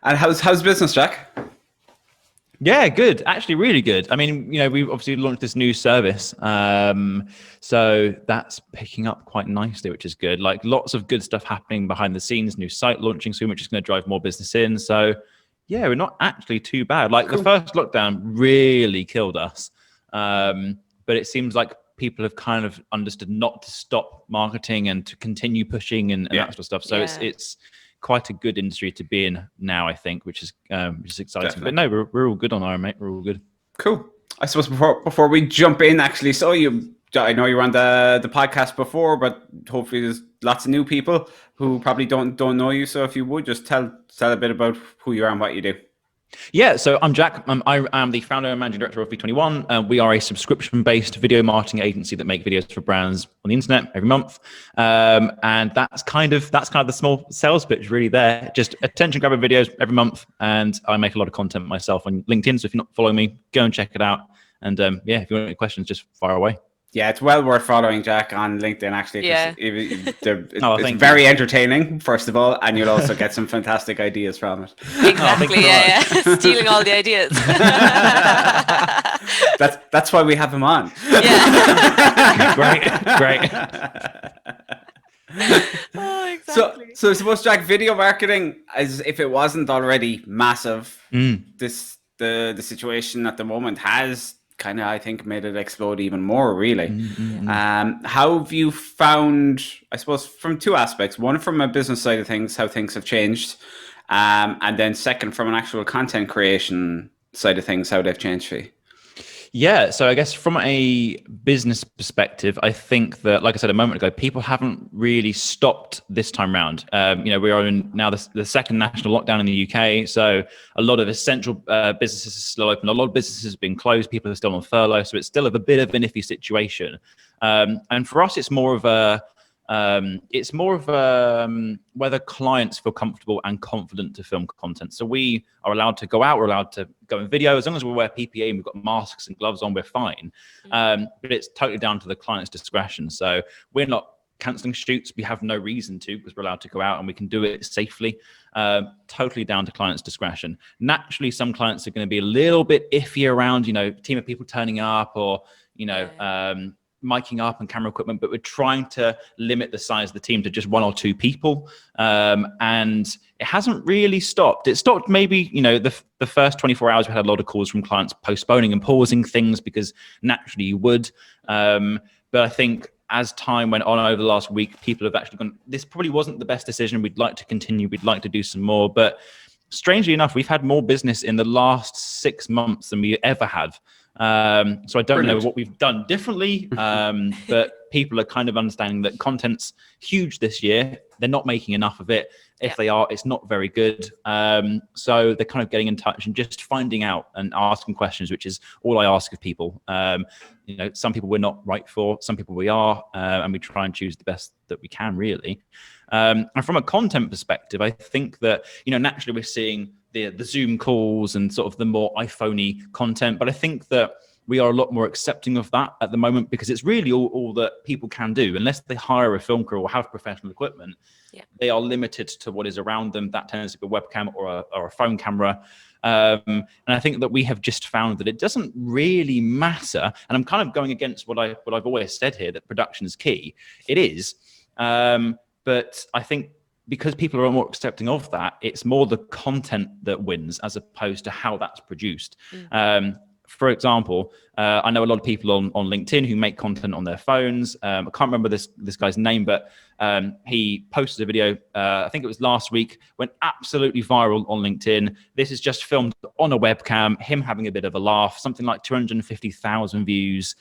And how's business, Jack? Yeah, good. Actually, really good. I mean, we've obviously launched this new service. So that's picking up quite nicely, which is good. Like lots of good stuff happening behind the scenes, new site launching soon, which is going to drive more business in. So yeah, we're not actually too bad. Like the first lockdown really killed us. But it seems like people have kind of understood not to stop marketing and to continue pushing and that sort of stuff. So it's quite a good industry to be in now, I think, which is exciting. Definitely. But no, we're all good on our mate. We're all good. Cool. I suppose before we jump in, actually, I know you were on the podcast before, but hopefully there's lots of new people who probably don't know you. So if you would just tell a bit about who you are and what you do. Yeah, so I'm Jack. I am the founder and managing director of V21. We are a subscription-based video marketing agency that make videos for brands on the internet every month, and that's kind of the small sales pitch really there. Just attention-grabbing videos every month, and I make a lot of content myself on LinkedIn. So if you're not following me, go and check it out. And if you want any questions, just fire away. Yeah, it's well worth following Jack on LinkedIn, actually. Yeah. It's very entertaining, first of all, and you'll also get some fantastic ideas from it. Exactly, yeah. Stealing all the ideas. That's why we have him on. Yeah. Great. Oh, exactly. So I suppose, Jack, video marketing, as if it wasn't already massive, the situation at the moment has kind of, I think, made it explode even more, really. How have you found, I suppose, from two aspects, one from a business side of things, how things have changed, and then second, from an actual content creation side of things, how they've changed for you? Yeah, so I guess from a business perspective, I think that, like I said a moment ago, people haven't really stopped this time round. We are in now the second national lockdown in the UK, so a lot of essential businesses are still open. A lot of businesses have been closed. People are still on furlough, so it's still a bit of an iffy situation. And for us, it's more of whether clients feel comfortable and confident to film content. So we are allowed to go out, we're allowed to go in video, as long as we wear PPE and we've got masks and gloves on, we're fine. But it's totally down to the client's discretion. So we're not cancelling shoots. We have no reason to, because we're allowed to go out and we can do it safely. Totally down to client's discretion. Naturally, some clients are going to be a little bit iffy around, team of people turning up or, miking up and camera equipment, but we're trying to limit the size of the team to just one or two people. And it hasn't really stopped. It stopped maybe, the first 24 hours, we had a lot of calls from clients postponing and pausing things because naturally you would. But I think as time went on over the last week, people have actually gone, this probably wasn't the best decision. We'd like to continue. We'd like to do some more. But strangely enough, we've had more business in the last 6 months than we ever have. So I don't know what we've done differently, but people are kind of understanding that content's huge this year. They're not making enough of it. If they are, it's not very good. So they're kind of getting in touch and just finding out and asking questions, which is all I ask of people. Some people we're not right for, some people we are, and we try and choose the best that we can, really. And from a content perspective, I think that, naturally we're seeing the Zoom calls and sort of the more iPhone-y content. But I think that we are a lot more accepting of that at the moment because it's really all that people can do. Unless they hire a film crew or have professional equipment, they are limited to what is around them. That tends to be a webcam or a phone camera. And I think that we have just found that it doesn't really matter. And I'm kind of going against what I've always said here, that production is key. It is. But I think because people are more accepting of that, it's more the content that wins as opposed to how that's produced. For example, I know a lot of people on LinkedIn who make content on their phones. I can't remember this guy's name, but he posted a video, I think it was last week, went absolutely viral on LinkedIn. This is just filmed on a webcam, him having a bit of a laugh, something like 250,000 views.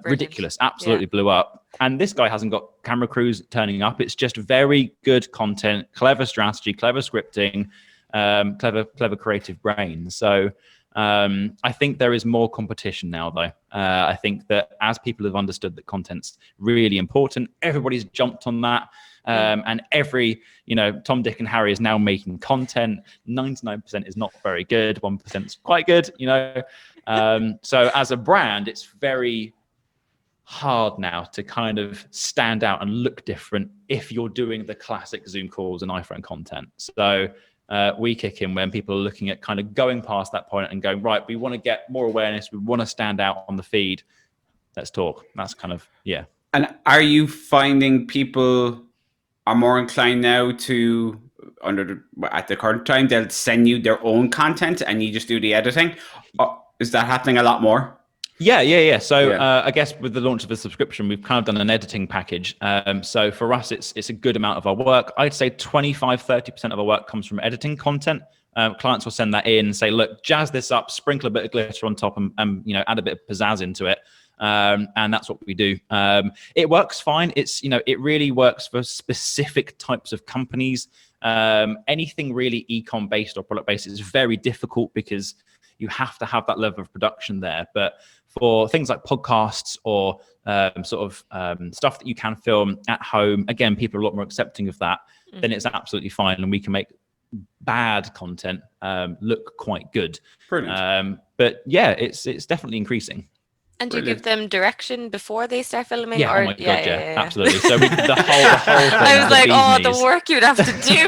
Ridiculous, absolutely blew up. And this guy hasn't got camera crews turning up. It's just very good content, clever strategy, clever scripting, clever creative brain. So I think there is more competition now, though. I think that as people have understood that content's really important, everybody's jumped on that. And every, Tom, Dick and Harry is now making content. 99% is not very good. 1% is quite good, So as a brand, it's very hard now to kind of stand out and look different if you're doing the classic Zoom calls and iPhone content. So we kick in when people are looking at kind of going past that point and going, right, we want to get more awareness. We want to stand out on the feed. Let's talk. That's kind of, yeah. And are you finding people are more inclined now to, at the current time, they'll send you their own content and you just do the editing? Or is that happening a lot more? Yeah. So I guess with the launch of the subscription, we've kind of done an editing package. So for us, it's a good amount of our work. I'd say 25-30% of our work comes from editing content. Clients will send that in and say, look, jazz this up, sprinkle a bit of glitter on top and add a bit of pizzazz into it. And that's what we do. It works fine. It really works for specific types of companies. Anything really e-com based or product based is very difficult because you have to have that level of production there. But for things like podcasts or stuff that you can film at home, again, people are a lot more accepting of that. Then it's absolutely fine, and we can make bad content look quite good. Brilliant. But yeah, it's definitely increasing. And do you give them direction before they start filming? Yeah, or, oh my God, yeah, absolutely. So the whole thing. I was like, the work you'd have to do.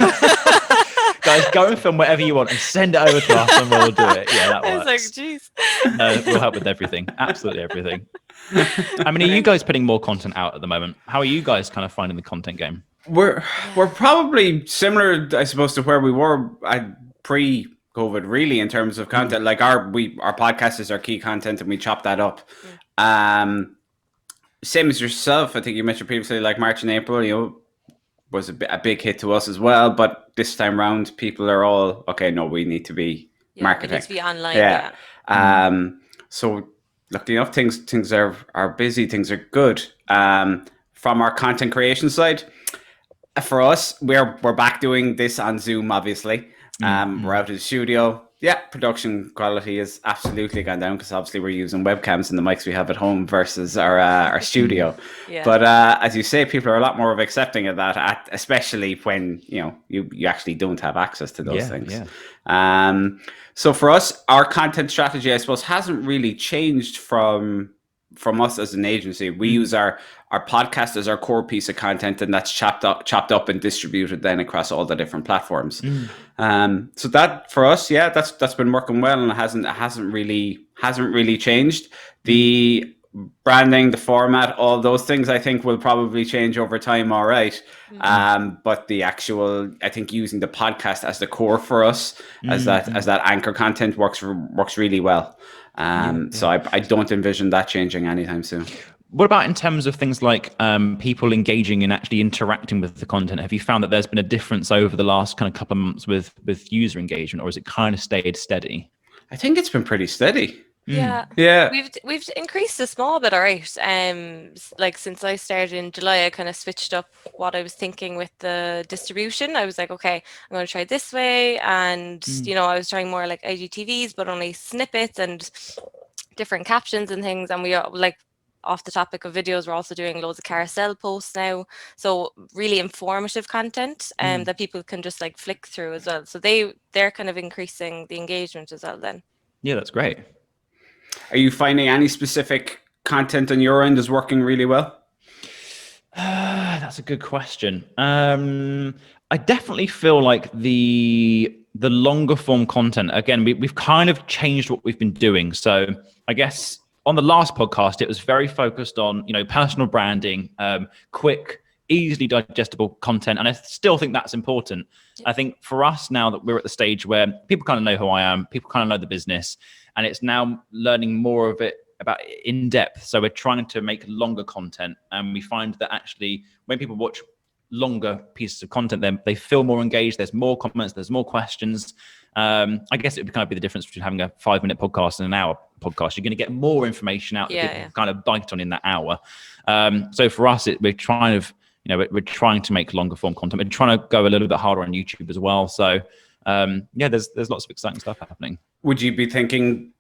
Guys, go and film whatever you want and send it over to us and we'll do it. Yeah, that works. I was like, jeez. We'll help with everything. Absolutely everything. I mean, are you guys putting more content out at the moment? How are you guys kind of finding the content game? We're probably similar, I suppose, to where we were pre-COVID, really, in terms of content. Like our podcast is our key content, and we chop that up. Same as yourself, I think you mentioned previously, like March and April, was a big hit to us as well. But this time around, people are all, okay, no, we need to be marketing. It needs to be online. So luckily enough, things are busy, things are good. From our content creation side, for us, we're back doing this on Zoom, obviously. We're out of the studio. Yeah, production quality has absolutely gone down because obviously we're using webcams and the mics we have at home versus our studio. Yeah. But as you say, people are a lot more accepting of that, especially when you actually don't have access to those things. Yeah. So for us, our content strategy, I suppose, hasn't really changed from us as an agency. We use our podcast as our core piece of content, and that's chopped up and distributed then across all the different platforms. So that for us, that's been working well, and it hasn't really changed. The branding, the format, all those things, I think will probably change over time. All right. But the actual, I think using the podcast as the core for us, as that anchor content works really well. So I don't envision that changing anytime soon. What about in terms of things like people engaging and actually interacting with the content? Have you found that there's been a difference over the last kind of couple of months with user engagement, or has it kind of stayed steady? I think it's been pretty steady. Yeah. We've increased a small bit, all right. Like since I started in July, I kind of switched up what I was thinking with the distribution. I was like, okay, I'm going to try this way, and I was trying more like IGTVs, but only snippets and different captions and things. And we are like, off the topic of videos, we're also doing loads of carousel posts now. So really informative content that people can just like flick through as well. So they're kind of increasing the engagement as well then. Yeah, that's great. Are you finding any specific content on your end is working really well? That's a good question. I definitely feel like the longer form content, again, we've kind of changed what we've been doing. So I guess on the last podcast, it was very focused on, personal branding, quick, easily digestible content. And I still think that's important. I think for us now that we're at the stage where people kind of know who I am, people kind of know the business, and it's now learning more of it about in depth. So we're trying to make longer content. And we find that actually when people watch longer pieces of content, then they feel more engaged. There's more comments, there's more questions. I guess it would kind of be the difference between having a 5-minute podcast and an hour podcast. You're going to get more information out that people kind of bite on in that hour. So for us, we're trying to make longer form content. We're trying to go a little bit harder on YouTube as well. So there's lots of exciting stuff happening. Would you be thinking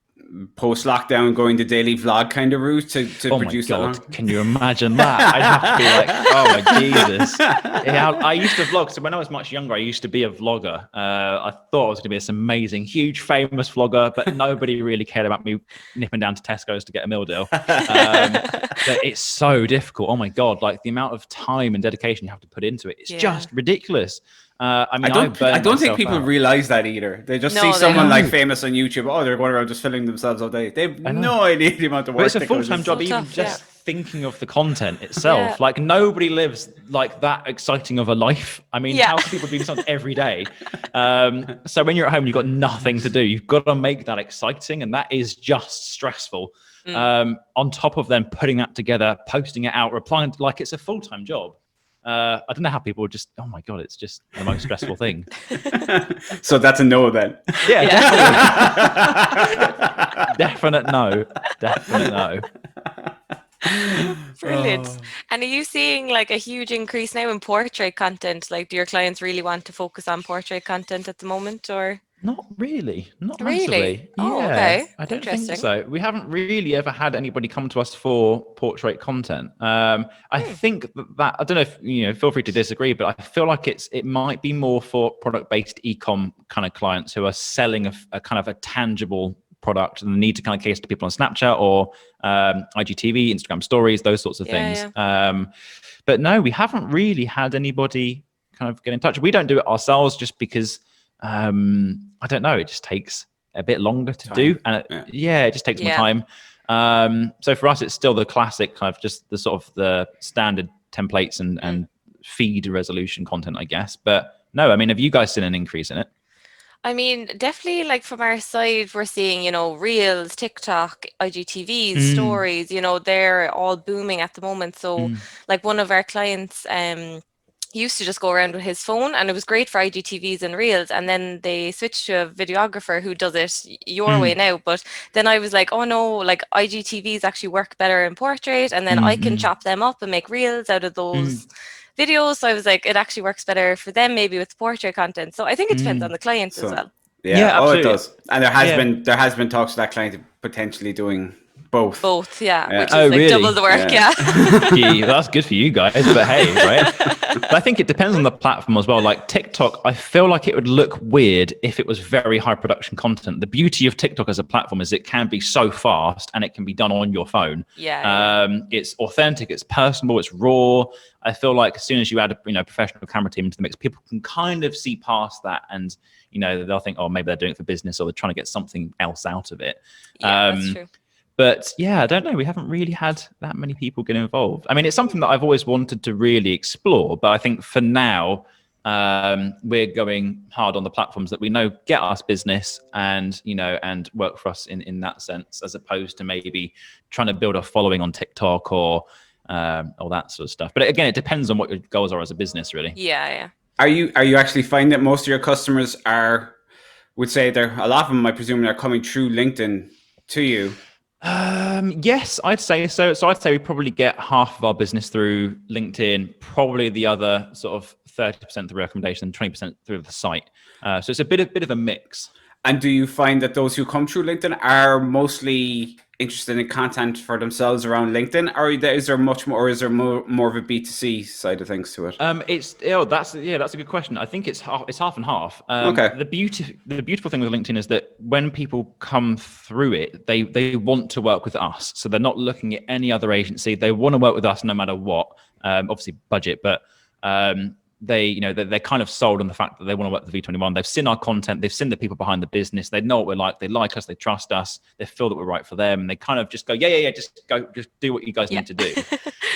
post-lockdown going the daily vlog kind of route to produce that? Oh my God, can you imagine that? I'd have to be like, oh my Jesus. I used to vlog. So when I was much younger, I used to be a vlogger. I thought I was going to be this amazing, huge, famous vlogger, but nobody really cared about me nipping down to Tesco's to get a meal deal. But it's so difficult. Oh my God, like the amount of time and dedication you have to put into it, it's just ridiculous. I mean, I don't think people realize that either. They just see someone like famous on YouTube. Oh, they're going around just filming themselves all day. They have no idea the amount of work. But it's a full-time job, even just thinking of the content itself. Yeah. Like nobody lives like that exciting of a life. I mean, how can people do something every day? So when you're at home, you've got nothing to do. You've got to make that exciting, and that is just stressful. On top of them putting that together, posting it out, replying, like it's a full-time job. I don't know how people just, oh my God, it's just the most stressful thing. So that's a no then. Yeah. Definite no. Brilliant. And are you seeing like a huge increase now in portrait content? Like, do your clients really want to focus on portrait content at the moment, or? Not really. Not really? massively. Oh, okay. I don't think so. We haven't really ever had anybody come to us for portrait content. I think that I don't know if feel free to disagree, but I feel like it might be more for product-based e-com kind of clients who are selling a kind of a tangible product and need to kind of cater to people on Snapchat or IGTV, Instagram stories, those sorts of things. But no, we haven't really had anybody kind of get in touch. We don't do it ourselves just because I don't know, it just takes a bit longer to do, and it just takes more time. So for us, it's still the classic kind of just the sort of the standard templates and feed resolution content, I guess. But no, I mean, have you guys seen an increase in it? I mean, definitely, like from our side, we're seeing, Reels, TikTok, IGTVs, stories, they're all booming at the moment. So like one of our clients used to just go around with his phone, and it was great for IGTVs and Reels, and then they switched to a videographer who does it your way now. But then I was like, oh no, like IGTVs actually work better in portrait, and then I can chop them up and make Reels out of those videos. So I was like, it actually works better for them maybe with portrait content. So I think it depends on the client as well. Yeah, it does. And there has been talks to that client of potentially doing both. Which is really? Double the work. Yeah, that's good for you guys, but hey, right? But I think it depends on the platform as well. Like TikTok, I feel like it would look weird if it was very high production content. The beauty of TikTok as a platform is it can be so fast and it can be done on your phone. It's authentic, it's personal, it's raw. I feel like as soon as you add a professional camera team into the mix, people can kind of see past that, and they'll think, oh, maybe they're doing it for business, or they're trying to get something else out of it. That's true. But I don't know. We haven't really had that many people get involved. I mean, it's something that I've always wanted to really explore, but I think for now, we're going hard on the platforms that we know get us business and work for us in that sense, as opposed to maybe trying to build a following on TikTok or all that sort of stuff. But again, it depends on what your goals are as a business, really. Yeah. Are you actually finding that most of your customers would say a lot of them, I presume, are coming through LinkedIn to you? Yes, I'd say so. So I'd say we probably get half of our business through LinkedIn, probably the other sort of 30% through recommendation, and 20% through the site. So it's a bit of a mix. And do you find that those who come through LinkedIn are mostly interested in content for themselves around LinkedIn, or is there much more, or is there more of a B2C side of things to it? That's a good question. I think it's half and half. Okay. The beautiful thing with LinkedIn is that when people come through it, they want to work with us. So they're not looking at any other agency. They want to work with us no matter what. Obviously budget, but they're kind of sold on the fact that they want to work with V21. They've seen our content. They've seen the people behind the business. They know what we're like. They like us. They trust us. They feel that we're right for them. And they kind of just go, just do what you guys need to do.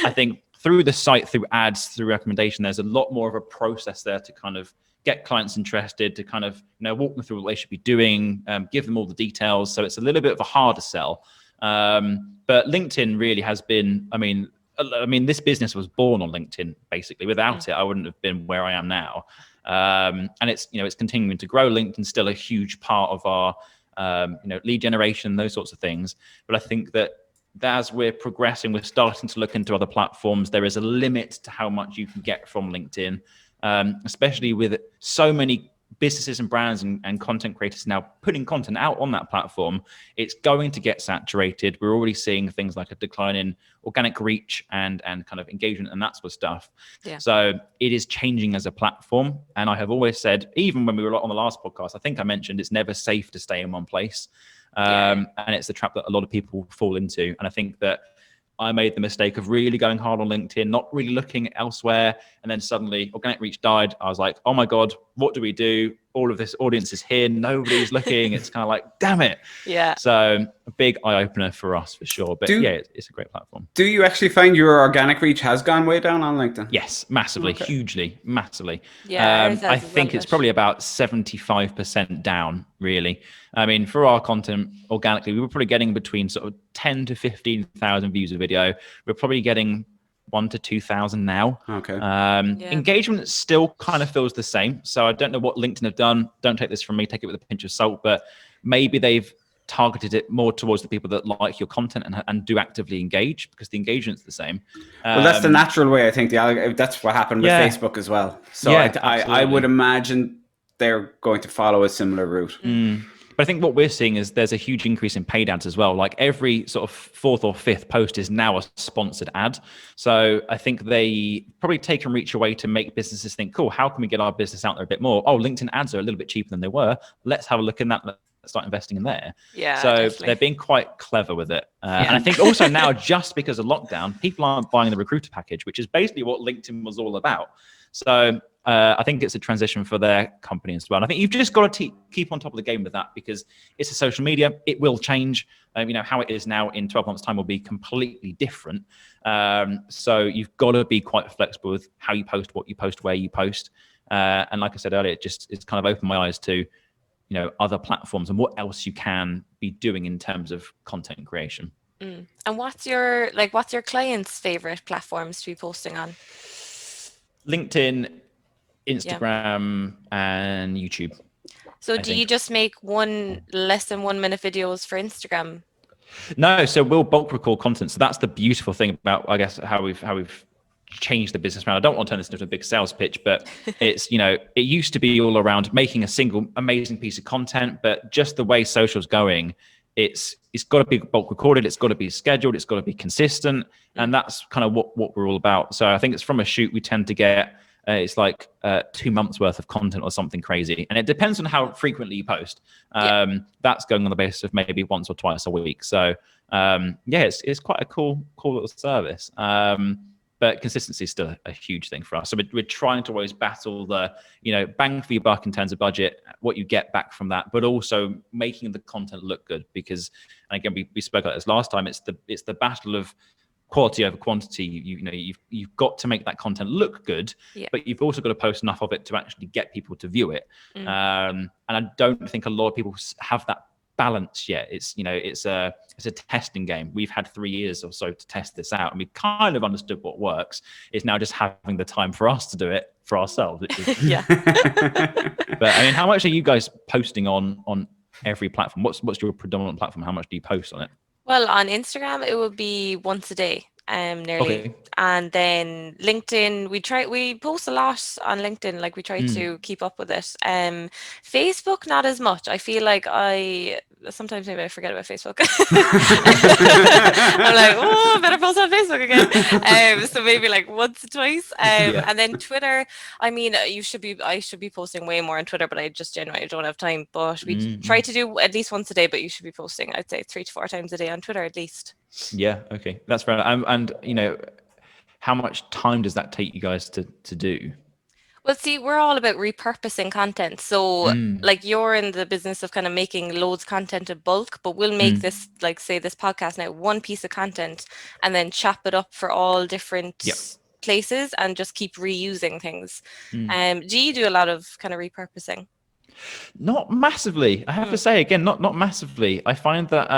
I think through the site, through ads, through recommendation, there's a lot more of a process there to kind of get clients interested, to kind of walk them through what they should be doing, give them all the details. So it's a little bit of a harder sell. But LinkedIn really has been, I mean, this business was born on LinkedIn, basically. Without it, I wouldn't have been where I am now. And it's continuing to grow. LinkedIn's still a huge part of our, lead generation, those sorts of things. But I think that as we're progressing, we're starting to look into other platforms. There is a limit to how much you can get from LinkedIn, especially with so many businesses and brands and content creators now putting content out on that platform. It's going to get saturated. We're already seeing things like a decline in organic reach and kind of engagement and that sort of stuff. So it is changing as a platform. And I have always said, even when we were on the last podcast, I think I mentioned it's never safe to stay in one place. And it's the trap that a lot of people fall into. And I think that I made the mistake of really going hard on LinkedIn, not really looking elsewhere. And then suddenly organic reach died. I was like, oh my God, what do we do? All of this audience is here. Nobody's looking. It's kind of like, damn it. Yeah. So a big eye opener for us for sure. But yeah, it's a great platform. Do you actually find your organic reach has gone way down on LinkedIn? Yes, massively, hugely, massively. Yeah, I think it's probably about 75% down, really. I mean, for our content organically, we were probably getting between sort of 10 to 15,000 views a video. We're probably getting 1,000 to 2,000 now. Okay. Engagement still kind of feels the same. So I don't know what LinkedIn have done. Don't take this from me. Take it with a pinch of salt. But maybe they've targeted it more towards the people that like your content and do actively engage, because the engagement's the same. Well, that's the natural way. I think that's what happened with Facebook as well. So I would imagine they're going to follow a similar route. But I think what we're seeing is there's a huge increase in paid ads as well. Like every sort of fourth or fifth post is now a sponsored ad. So I think they probably take and reach a way to make businesses think, cool, how can we get our business out there a bit more? Oh, LinkedIn ads are a little bit cheaper than they were. Let's have a look in that. Let's start investing in there. Yeah. So definitely. they're being quite clever with it. And I think also now, just because of lockdown, people aren't buying the recruiter package, which is basically what LinkedIn was all about. So I think it's a transition for their company as well. And I think you've just got to keep on top of the game with that, because it's a social media. It will change. How it is now in 12 months' time will be completely different. So you've got to be quite flexible with how you post, what you post, where you post. And like I said earlier, it's kind of opened my eyes to, other platforms and what else you can be doing in terms of content creation. And what's your clients' favorite platforms to be posting on? LinkedIn, Instagram, and YouTube. So do you just make less than 1 minute videos for Instagram? No, so we'll bulk record content. So that's the beautiful thing about, I guess, how we've changed the business around. I don't want to turn this into a big sales pitch, but it's, it used to be all around making a single amazing piece of content, but just the way social's going, it's got to be bulk recorded, it's got to be scheduled, it's got to be consistent, and that's kind of what we're all about. So I think it's from a shoot we tend to get it's like 2 months worth of content or something crazy, and it depends on how frequently you post. That's going on the basis of maybe once or twice a week. So it's quite a cool little service. But consistency is still a huge thing for us. So we're trying to always battle the, bang for your buck in terms of budget, what you get back from that, but also making the content look good. Because, and again, we spoke about this last time. It's the battle of quality over quantity. You've got to make that content look good, but you've also got to post enough of it to actually get people to view it. And I don't think a lot of people have that balance yet. It's a testing game. We've had 3 years or so to test this out, and we kind of understood what works. It's now just having the time for us to do it for ourselves. But I mean, how much are you guys posting on every platform? What's your predominant platform? How much do you post on it? Well, on Instagram it would be once a day, nearly. And then LinkedIn, we post a lot on LinkedIn. Like we try to keep up with it. Facebook, not as much. I feel like sometimes maybe I forget about Facebook. I'm like, I better post on Facebook again. So maybe like once or twice. And then Twitter, I mean, I should be posting way more on Twitter, but I just genuinely don't have time. But we try to do at least once a day, but you should be posting, I'd say 3 to 4 times a day on Twitter at least. Yeah, okay. That's fair. And how much time does that take you guys to do? Well, see, we're all about repurposing content. So like you're in the business of kind of making loads of content in bulk, but we'll make this, like say this podcast now, one piece of content and then chop it up for all different places and just keep reusing things. Do you do a lot of kind of repurposing? Not massively. I have to say again, not massively. I find that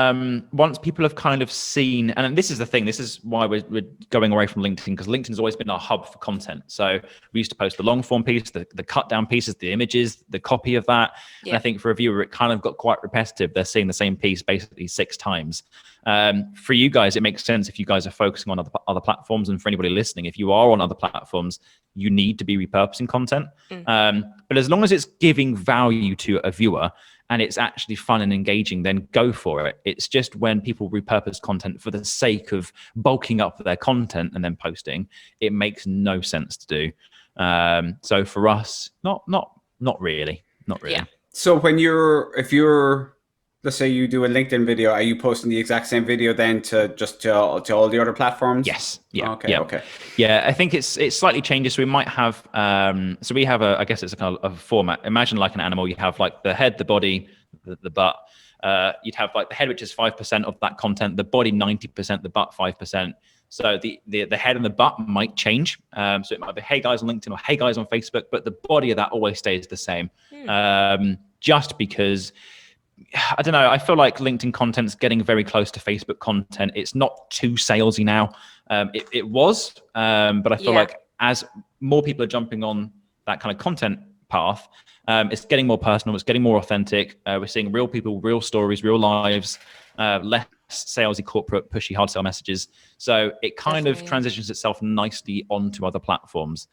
once people have kind of seen, and this is the thing, this is why we're going away from LinkedIn, because LinkedIn's always been our hub for content. So we used to post the long form piece, the cut down pieces, the images, the copy of that. And I think for a viewer, it kind of got quite repetitive. They're seeing the same piece basically 6 times. For you guys, it makes sense if you guys are focusing on other platforms, and for anybody listening, if you are on other platforms, you need to be repurposing content. But as long as it's giving value to a viewer and it's actually fun and engaging, then go for it. It's just when people repurpose content for the sake of bulking up their content and then posting, it makes no sense to do. So for us, not really. So if you're let's say you do a LinkedIn video, are you posting the exact same video then to all the other platforms? Yes. Yeah. Okay. Yeah. Okay. Yeah. I think it slightly changes. So we might have, so we have I guess it's a kind of a format. Imagine like an animal. You have like the head, the body, the butt. You'd have like the head, which is 5% of that content, the body 90%, the butt 5%. So the head and the butt might change. So it might be hey guys on LinkedIn or hey guys on Facebook, but the body of that always stays the same. Just because I don't know, I feel like LinkedIn content's getting very close to Facebook content. It's not too salesy now. It was, but I feel like as more people are jumping on that kind of content path, it's getting more personal, it's getting more authentic. We're seeing real people, real stories, real lives, less salesy, corporate, pushy, hard sell messages. So it kind of transitions itself nicely onto other platforms.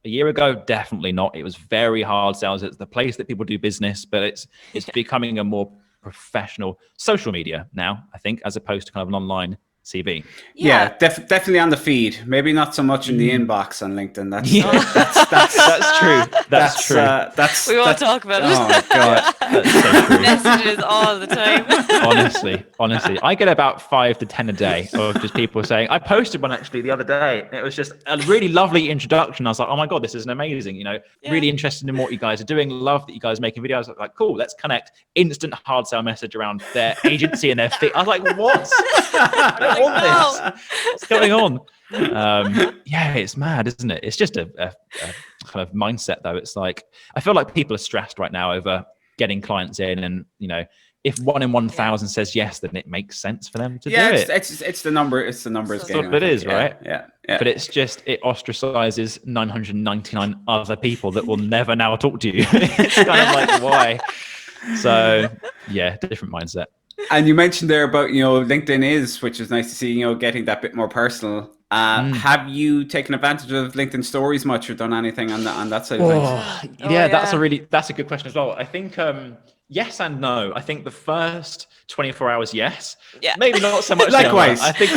A year ago, definitely not. It was very hard sales. It's the place that people do business, but it's becoming a more professional social media now, I think, as opposed to kind of an online CV. Yeah, definitely on the feed. Maybe not so much in the inbox on LinkedIn. That's true. That's true. We won't talk about it. Oh god, that's so true. Messages all the time. honestly, I get about 5 to 10 a day of just people saying. I posted one actually the other day. And it was just a really lovely introduction. I was like, oh my god, this is amazing. You know, really interested in what you guys are doing. Love that you guys are making videos. I was like, cool, let's connect. Instant hard sell message around their agency and their fee. I was like, what? What's going on? Yeah, it's mad, isn't it? It's just a kind of mindset, though. It's like I feel like people are stressed right now over getting clients in, and you know, if 1 in 1,000 says yes, then it makes sense for them to do it. It's the number. It's the numbers game. That's what it is, right? Yeah. But it's just it ostracizes 999 other people that will never now talk to you. It's kind of like why. So yeah, different mindset. And you mentioned there about, you know, LinkedIn which is nice to see, you know, getting that bit more personal. Have you taken advantage of LinkedIn stories much or done anything on that side of things? That's a good question as well. I think yes and no. I think the first 24 hours, yes. Yeah. Maybe not so much. Likewise. I think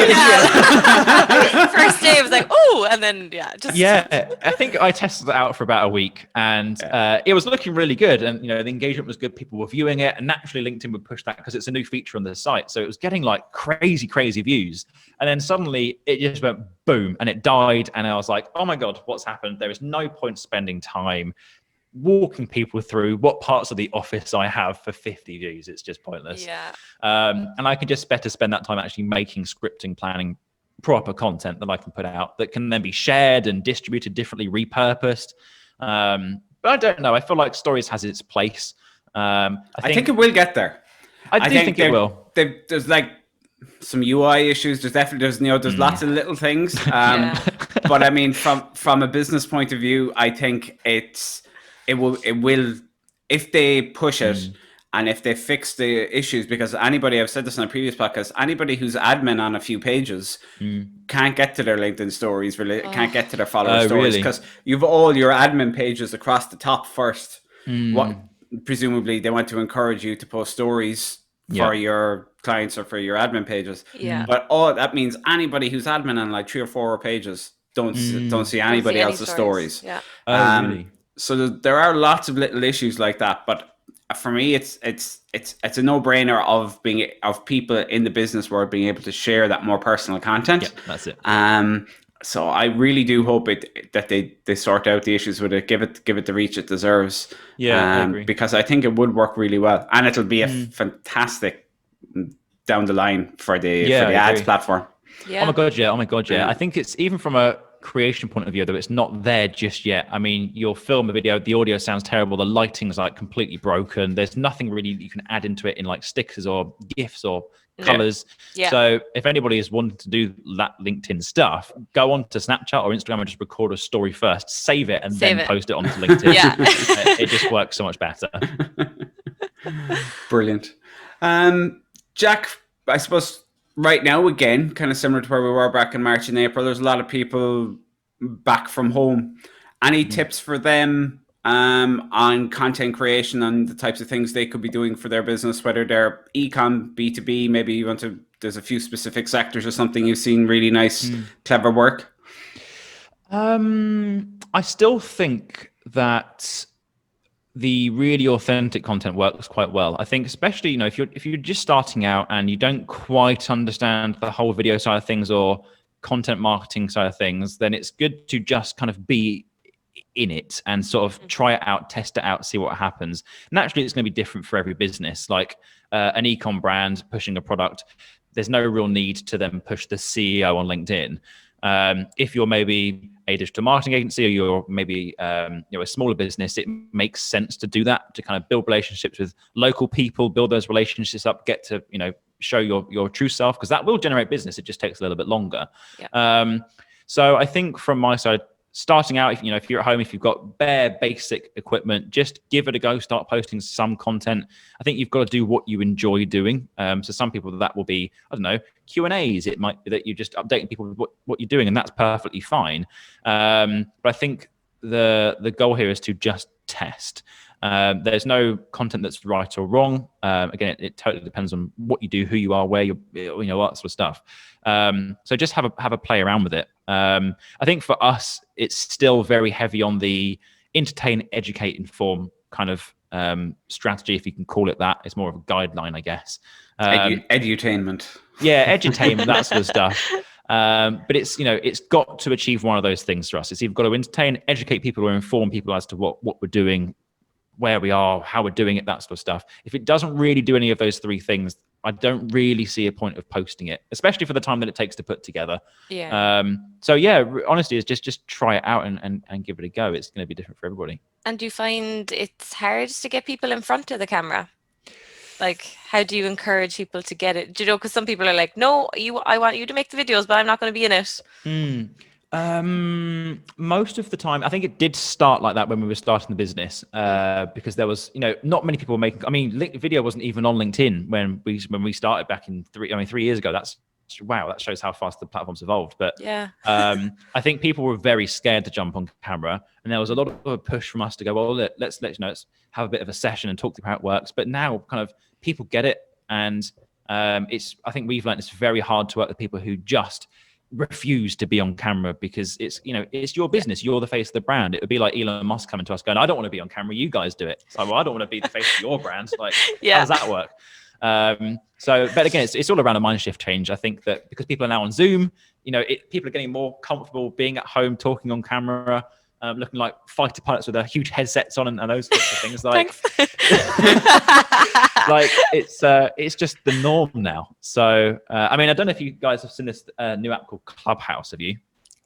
first day I was like, oh, and then I think I tested it out for about a week, and it was looking really good, and you know the engagement was good. People were viewing it, and naturally LinkedIn would push that because it's a new feature on the site, so it was getting like crazy views, and then suddenly it just went boom, and it died, and I was like, oh my god, what's happened? There is no point spending time walking people through what parts of the office I have for 50 views. It's just pointless. And I can just better spend that time actually making scripting, planning proper content that I can put out that can then be shared and distributed differently, repurposed. But I don't know. I feel like stories has its place. I think it will get there. I do think it will. There's like some UI issues. There's lots of little things. But I mean, from a business point of view, I think it will if they push it and if they fix the issues, because I've said this in a previous podcast, anybody who's admin on a few pages can't get to their LinkedIn stories, can't get to their follower stories, because you've all your admin pages across the top first. What presumably they want to encourage you to post stories for your clients or for your admin pages. But all that means anybody who's admin on like 3 or 4 pages don't see anybody else's stories. Really? So there are lots of little issues like that, but for me, it's a no-brainer of people in the business world being able to share that more personal content. Yeah, that's it. So I really do hope that they sort out the issues with it, give it the reach it deserves. Yeah, I agree. Because I think it would work really well, and it'll be a fantastic down the line for the ads platform. Yeah. Oh my god, yeah. I think it's even from a creation point of view, though, it's not there just yet. I mean, you'll film a video, the audio sounds terrible, the lighting's like completely broken. There's nothing really you can add into it in like stickers or GIFs or colors. Yeah. So if anybody is wanting to do that LinkedIn stuff, go on to Snapchat or Instagram and just record a story first, save it, and then post it onto LinkedIn. It just works so much better. Brilliant. Jack, I suppose right now, again, kind of similar to where we were back in March and April, there's a lot of people back from home. Any tips for them on content creation and the types of things they could be doing for their business, whether they're e-com, B2B, maybe there's a few specific sectors or something you've seen really nice, clever work? I still think that the really authentic content works quite well. I think, especially, you know, if you're just starting out and you don't quite understand the whole video side of things or content marketing side of things, then it's good to just kind of be in it and sort of try it out, test it out, see what happens. Naturally, it's going to be different for every business. Like an e-com brand pushing a product, there's no real need to then push the CEO on LinkedIn. If you're maybe a digital marketing agency or you're maybe a smaller business, it makes sense to do that, to kind of build relationships with local people, build those relationships up, get to show your true self, because that will generate business. It just takes a little bit longer. Yeah. So I think from my side, starting out, if you're at home, if you've got bare basic equipment, just give it a go. Start posting some content. I think you've got to do what you enjoy doing. So some people, that will be, I don't know, Q&As. It might be that you're just updating people with what you're doing, and that's perfectly fine. But I think the goal here is to just test. There's no content that's right or wrong. Again, it totally depends on what you do, who you are, where you're, all that sort of stuff. So just have a play around with it. I think for us, it's still very heavy on the entertain, educate, inform kind of strategy, if you can call it that. It's more of a guideline, I guess. Edutainment. Yeah, edutainment, that sort of stuff. But it's got to achieve one of those things for us. It's either got to entertain, educate people, or inform people as to what we're doing, where we are, how we're doing it, that sort of stuff. If it doesn't really do any of those three things, I don't really see a point of posting it, especially for the time that it takes to put together. Yeah. So yeah, honestly, it's just try it out and give it a go. It's going to be different for everybody. And do you find it's hard to get people in front of the camera? Like, how do you encourage people to get it? Do you know, because some people are like, no, I want you to make the videos, but I'm not going to be in it. Most of the time, I think it did start like that when we were starting the business, because there was, not many people making. I mean, video wasn't even on LinkedIn when we started back in 3 years ago. Wow, that shows how fast the platform's evolved. But yeah, I think people were very scared to jump on camera, and there was a lot of a push from us to go, well, let's have a bit of a session and talk through how it works. But now, kind of, people get it, and I think we've learned it's very hard to work with people who just refuse to be on camera, because it's your business. You're the face of the brand. It would be like Elon Musk coming to us going, I don't want to be on camera, you guys do it. It's like, well, I don't want to be the face of your brand. Like, how does that work? But again, it's all around a mind shift change. I think that because people are now on Zoom, people are getting more comfortable being at home, talking on camera, looking like fighter pilots with their huge headsets on and those sorts of things. Like, like it's just the norm now. So, I mean, I don't know if you guys have seen this new app called Clubhouse. Have you?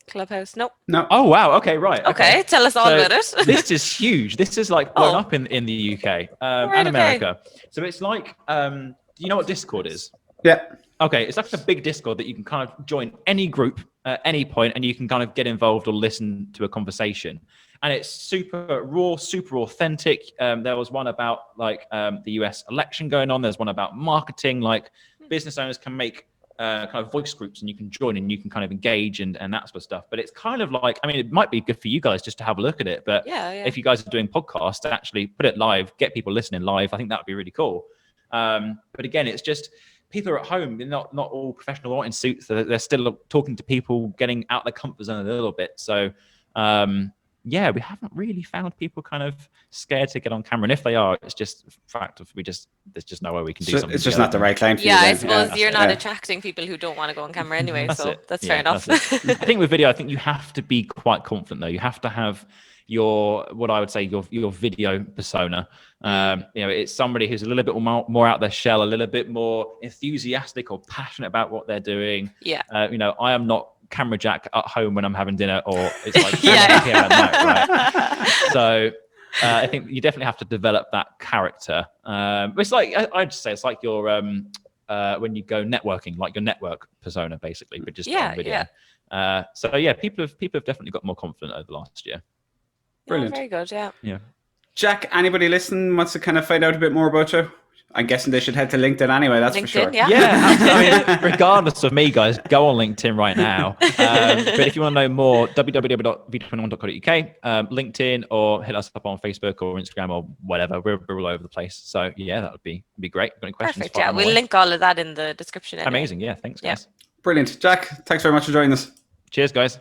Clubhouse? Nope. No. Oh, wow. Okay, right. Okay, tell us all about it. This is huge. This is like blown up in the UK and America. Okay. So it's like, do you know what Discord is? Yeah. Okay, it's like a big Discord that you can kind of join any group at any point, and you can kind of get involved or listen to a conversation. And it's super raw, super authentic. There was one about like the US election going on. There's one about marketing. Like, business owners can make kind of voice groups, and you can join and you can kind of engage and that sort of stuff. But it's kind of like, I mean, it might be good for you guys just to have a look at it. But if you guys are doing podcasts, actually put it live, get people listening live. I think that would be really cool. But again, it's just, people are at home. They're not all professional or in suits. They're still talking to people, getting out their comfort zone a little bit. So, yeah, we haven't really found people kind of scared to get on camera. And if they are, it's just a fact of there's just no way we can do something. It's just not the right client for you. Yeah, I suppose you're not attracting people who don't want to go on camera anyway. That's fair enough. I think with video, I think you have to be quite confident though. You have to have your video persona. It's somebody who's a little bit more out their shell, a little bit more enthusiastic or passionate about what they're doing. Yeah. I am not camera Jack at home when I'm having dinner, or it's like here at night, right? So I think you definitely have to develop that character. It's like, I'd say it's like your when you go networking, like your network persona basically, but just on video. So yeah, people have definitely got more confident over the last year. Brilliant. Very good. Yeah. Jack, anybody listening wants to kind of find out a bit more about you? I'm guessing they should head to LinkedIn anyway, that's for sure. Yeah. I mean, regardless of me, guys, go on LinkedIn right now. But if you want to know more, www.v21.co.uk, LinkedIn, or hit us up on Facebook or Instagram or whatever. We're all over the place. So yeah, that would be great. Got any questions? Perfect. Yeah, we'll link all of that in the description. Anyway. Amazing. Yeah. Thanks, guys. Brilliant. Jack, thanks very much for joining us. Cheers, guys.